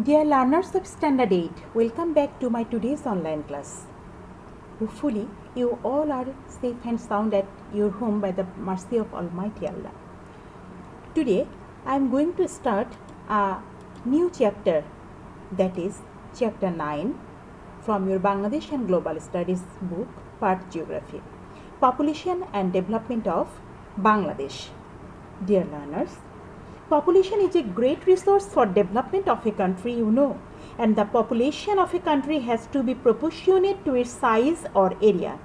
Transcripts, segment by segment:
Dear learners of Standard 8, welcome back to my today's online class. Hopefully, you all are safe and sound at your home by the mercy of Almighty Allah. Today, I am going to start a new chapter, that is chapter 9 from your Bangladesh and Global Studies book, part Geography, Population and Development of Bangladesh. Dear learners, population is a great resource for development of a country, and the population of a country has to be proportionate to its size or area.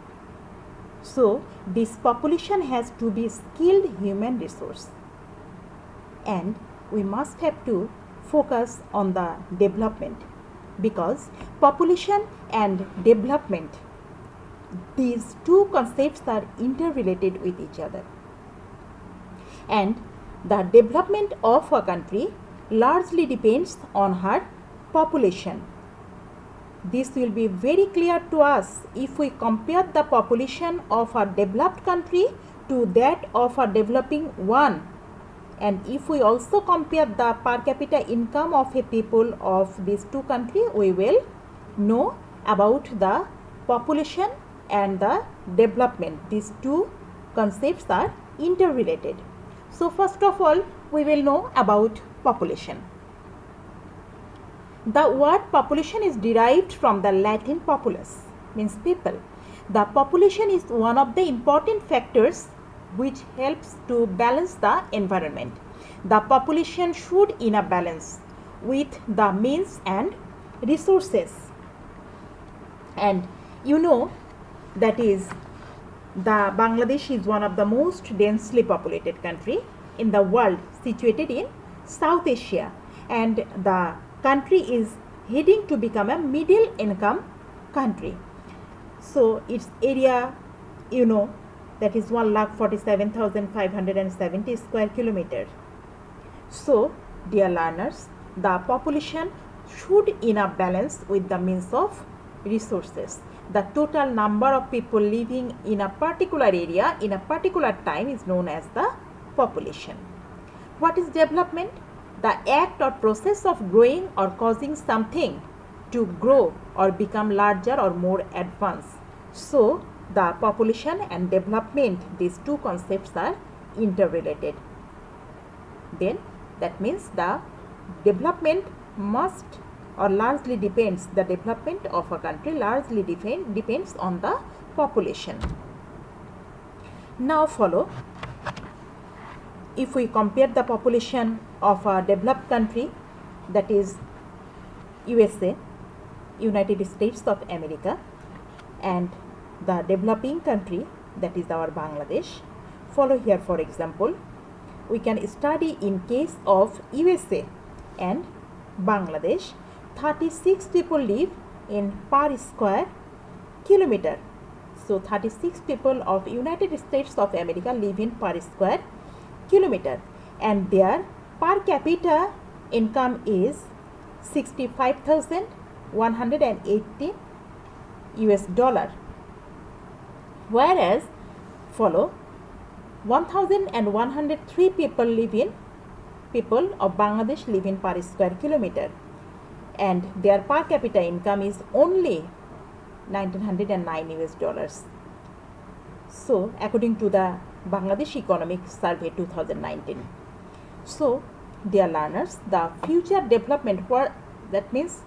So, this population has to be skilled human resource, and we must have to focus on the development, because population and development, these two concepts are interrelated with each other, and the development of a country largely depends on her population. This will be very clear to us if we compare the population of a developed country to that of a developing one, and if we also compare the per capita income of a people of these two countries, we will know about the population and the development. These two concepts are interrelated. So, first of all, we will know about population. The word population is derived from the Latin populus, means people. The population is one of the important factors which helps to balance the environment. The population should in a balance with the means and resources. And that is, the Bangladesh is one of the most densely populated country in the world, situated in South Asia, and the country is heading to become a middle income country. So its area, that is 1,47,570 square kilometers. So, dear learners, the population should in a balance with the means of resources. The total number of people living in a particular area in a particular time is known as the population. What is development? The act or process of growing or causing something to grow or become larger or more advanced. So, the population and development, these two concepts are interrelated. Then, that means the development must or largely depends, the development of a country largely depends on the population. Now follow, if we compare the population of a developed country, that is USA, United States of America, and the developing country, that is our Bangladesh. Follow here, for example, we can study in case of USA and Bangladesh. 36 people live in per square kilometer. So 36 people of United States of America live in per square kilometer, and their per capita income is 65,180 US dollar. Whereas follow 1,103 people of Bangladesh live in per square kilometer, and their per capita income is only 1,909 US dollars. So, according to the Bangladesh Economic Survey 2019. So, dear learners, the future development, that means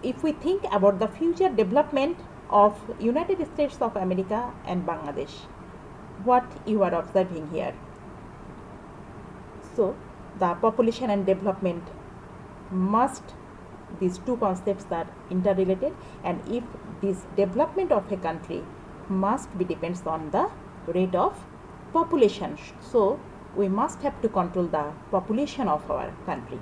if we think about the future development of United States of America and Bangladesh, what you are observing here. So, the population and development these two concepts are interrelated, and if this development of a country must be depends on the rate of population, so we must have to control the population of our country,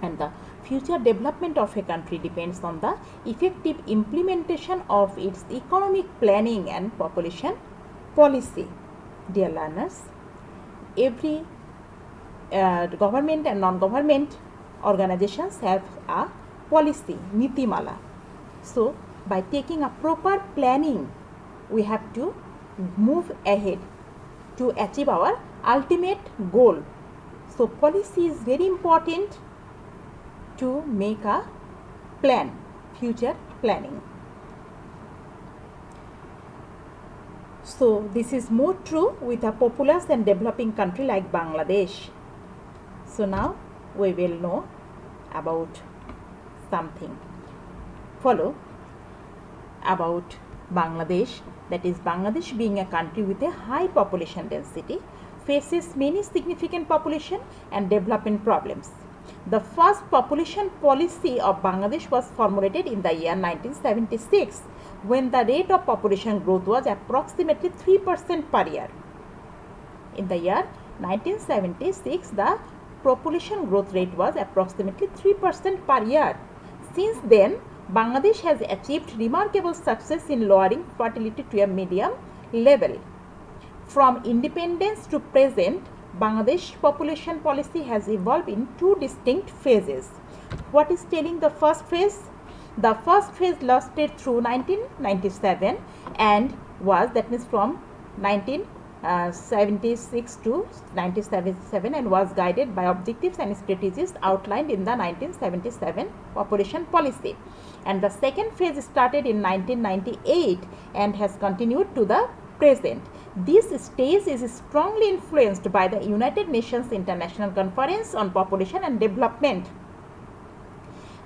and the future development of a country depends on the effective implementation of its economic planning and population policy. Dear learners, every government and non-government organizations have a policy, niti mala. So, by taking a proper planning, we have to move ahead to achieve our ultimate goal. So, policy is very important to make a plan, future planning. So this is more true with a populous and developing country like Bangladesh. So now we will know about something. Follow about Bangladesh, that is Bangladesh being a country with a high population density faces many significant population and development problems. The first population policy of Bangladesh was formulated in the year 1976 when the rate of population growth was approximately 3% per year. In the year 1976, the population growth rate was approximately 3% per year. Since then, Bangladesh has achieved remarkable success in lowering fertility to a medium level. From independence to present, Bangladesh population policy has evolved in two distinct phases. What is telling the first phase? The first phase lasted through 1997 and was, that means from 1976 to 1977, and was guided by objectives and strategies outlined in the 1977 population policy. And the second phase started in 1998 and has continued to the present. This stage is strongly influenced by the United Nations International Conference on Population and Development.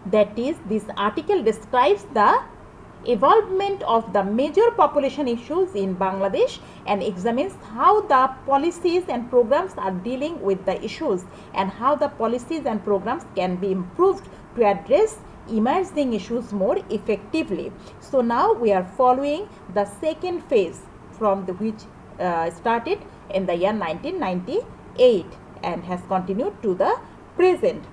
That is, this article describes the evolvement of the major population issues in Bangladesh and examines how the policies and programs are dealing with the issues and how the policies and programs can be improved to address emerging issues more effectively. So now we are following the second phase from which started in the year 1998 and has continued to the present.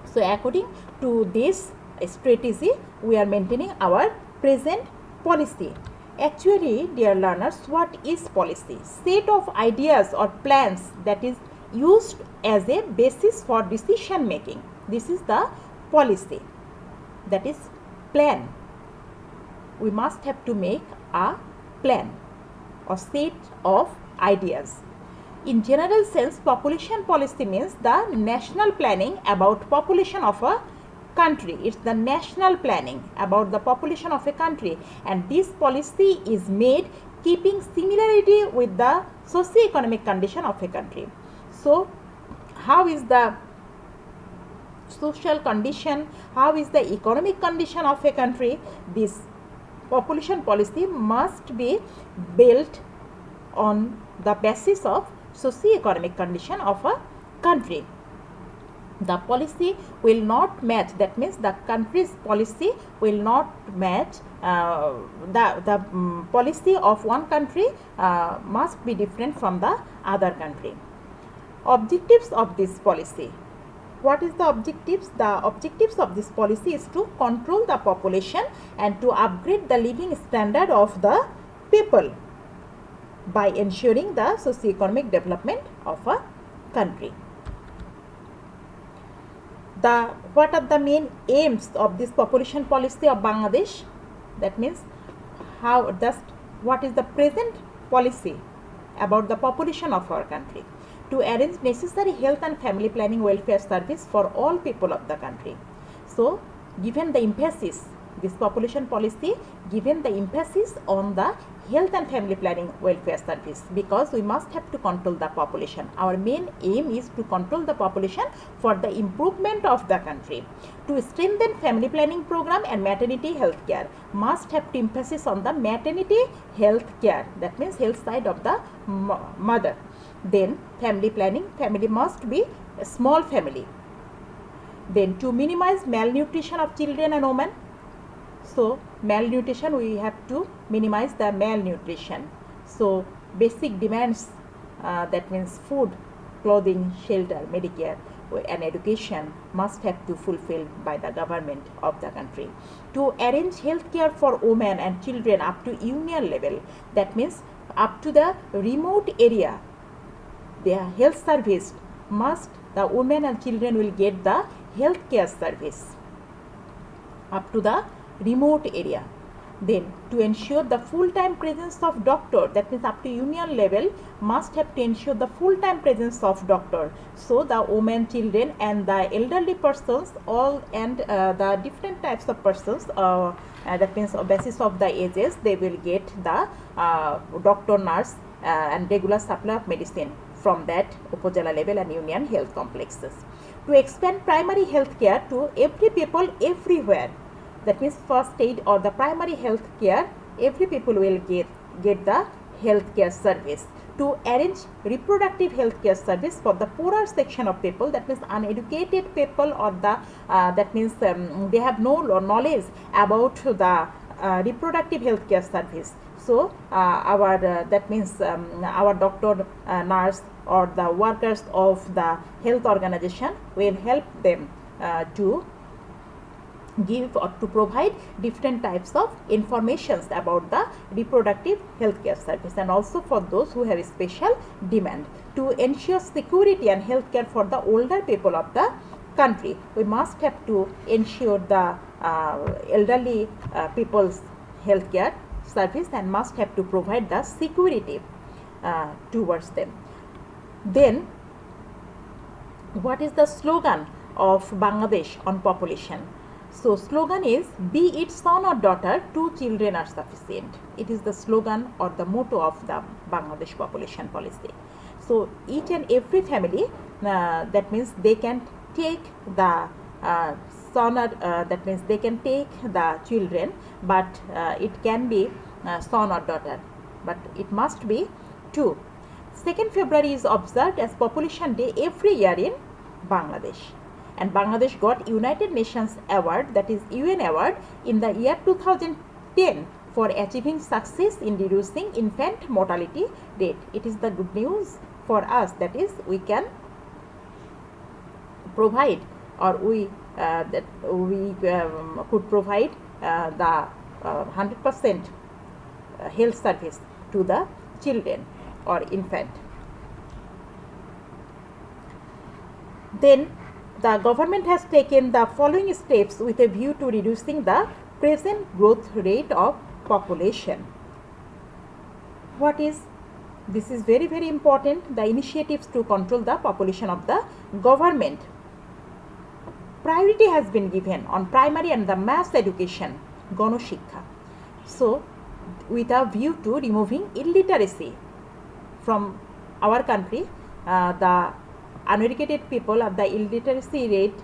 So according to this strategy, we are maintaining our present policy. Actually, dear learners, what is policy? Set of ideas or plans that is used as a basis for decision making. This is the policy, that is plan. We must have to make a plan or set of ideas. In general sense, population policy means the national planning about population of a country. It's the national planning about the population of a country, and this policy is made keeping similarity with the socio-economic condition of a country. So how is the social condition, how is the economic condition of a country? This population policy must be built on the basis of socio-economic condition of a country. The policy will not match, that means the country's policy will not match the policy of one country must be different from the other country. Objectives of this policy. What is the objectives? The objectives of this policy is to control the population and to upgrade the living standard of the people by ensuring the socio-economic development of a country. What are the main aims of this population policy of Bangladesh? That means what is the present policy about the population of our country? To arrange necessary health and family planning welfare service for all people of the country. So given the emphasis, this population policy given the emphasis on the health and family planning welfare service, because we must have to control the population. Our main aim is to control the population for the improvement of the country. To strengthen family planning program and maternity health care, must have to emphasis on the maternity health care, that means health side of the mother. Then family planning, family must be a small family. Then to minimize malnutrition of children and women. So malnutrition, we have to minimize the malnutrition. So basic demands, that means food, clothing, shelter, Medicare and education must have to fulfilled by the government of the country. To arrange health care for women and children up to union level, that means up to the remote area, their health service must, the women and children will get the health care service up to the remote area. Then to ensure the full-time presence of doctor, that means up to union level must have to ensure the full-time presence of doctor. So the women, children and the elderly persons all and the different types of persons that means on basis of the ages they will get the doctor, nurse and regular supply of medicine from that Upazila level and union health complexes. To expand primary health care to every people everywhere, that means first aid or the primary health care, every people will get the health care service. To arrange reproductive health care service for the poorer section of people, that means uneducated people or the that means they have no knowledge about the reproductive health care service. So our that means our doctor, nurse or the workers of the health organization will help them to give or to provide different types of informations about the reproductive healthcare service, and also for those who have a special demand. To ensure security and healthcare for the older people of the country, we must have to ensure the elderly people's healthcare service and must have to provide the security towards them. Then what is the slogan of Bangladesh on population? So slogan is, be it son or daughter, 2 children are sufficient. It is the slogan or the motto of the Bangladesh population policy. So each and every family that means they can take the son or that means they can take the children, but it can be son or daughter, but it must be 2. 2nd February is observed as Population Day every year in Bangladesh. And Bangladesh got United Nations Award, that is UN Award, in the year 2010 for achieving success in reducing infant mortality rate. It is the good news for us, that is we can provide or we could provide the 100% health service to the children or infant. Then the government has taken the following steps with a view to reducing the present growth rate of population. What is this? Is very important, the initiatives to control the population of the government. Priority has been given on primary and the mass education, Ganoshiksha. So with a view to removing illiteracy from our country, the uneducated people of the illiteracy rate,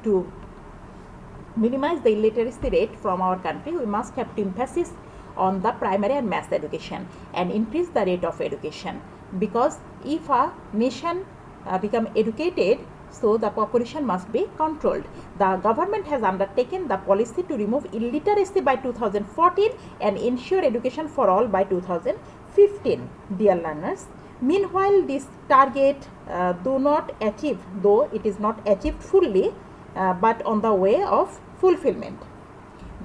to minimize the illiteracy rate from our country, we must have to emphasis on the primary and mass education and increase the rate of education, because if a nation become educated, so the population must be controlled. The government has undertaken the policy to remove illiteracy by 2014 and ensure education for all by 2015. Dear learners, meanwhile this target though it is not achieved fully, but on the way of fulfillment.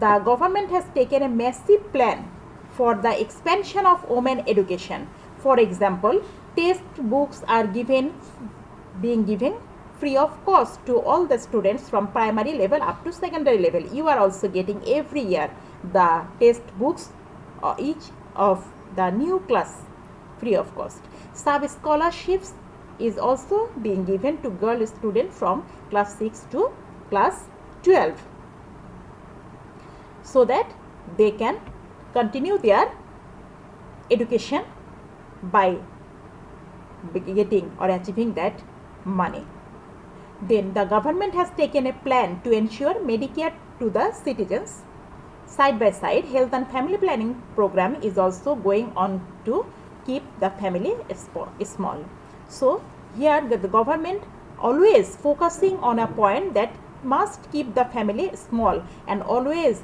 The government has taken a massive plan for the expansion of women education. For example, textbooks are being given free of cost to all the students from primary level up to secondary level. You are also getting every year the textbooks each of the new class free of cost. Sub scholarships is also being given to girl students from class 6 to class 12, so that they can continue their education by getting or achieving that money. Then the government has taken a plan to ensure Medicare to the citizens. Side by side, health and family planning program is also going on to keep the family small. So here the government always focusing on a point that must keep the family small, and always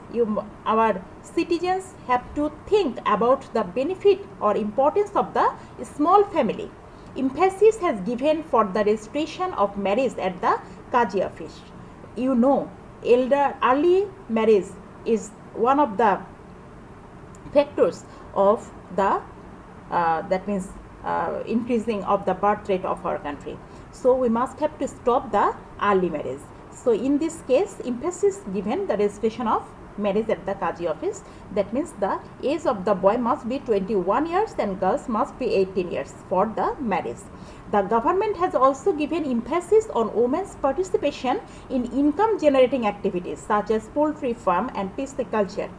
our citizens have to think about the benefit or importance of the small family. Emphasis has given for the registration of marriage at the Kaji office. You know, early marriage is one of the factors of the that means increasing of the birth rate of our country. So we must have to stop the early marriage. So in this case, emphasis given the registration of marriage at the Kaji office. That means the age of the boy must be 21 years and girls must be 18 years for the marriage. The government has also given emphasis on women's participation in income generating activities such as poultry farm and pisciculture.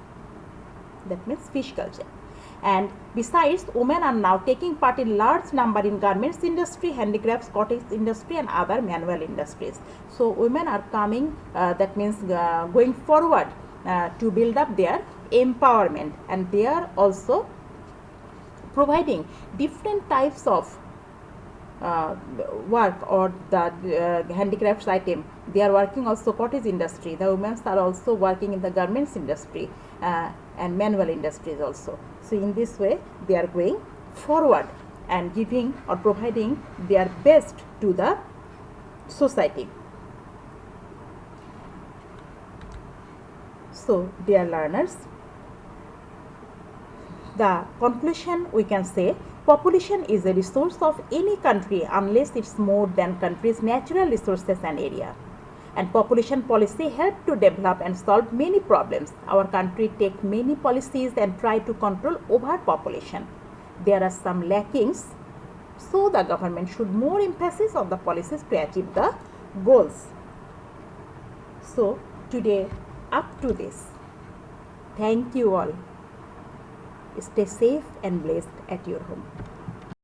That means fish culture. And besides, women are now taking part in large number in garments industry, handicrafts, cottage industry and other manual industries. So women are coming, that means going forward to build up their empowerment, and they are also providing different types of work or the handicrafts item. They are working also cottage industry. The women are also working in the garments industry and manual industries also. So in this way they are going forward and giving or providing their best to the society. So dear learners, the conclusion we can say, population is a resource of any country unless it's more than country's natural resources and area. And population policy help to develop and solve many problems. Our country take many policies and try to control overpopulation. There are some lackings, so the government should more emphasis on the policies to achieve the goals. So today up to this. Thank you all. Stay safe and blessed at your home.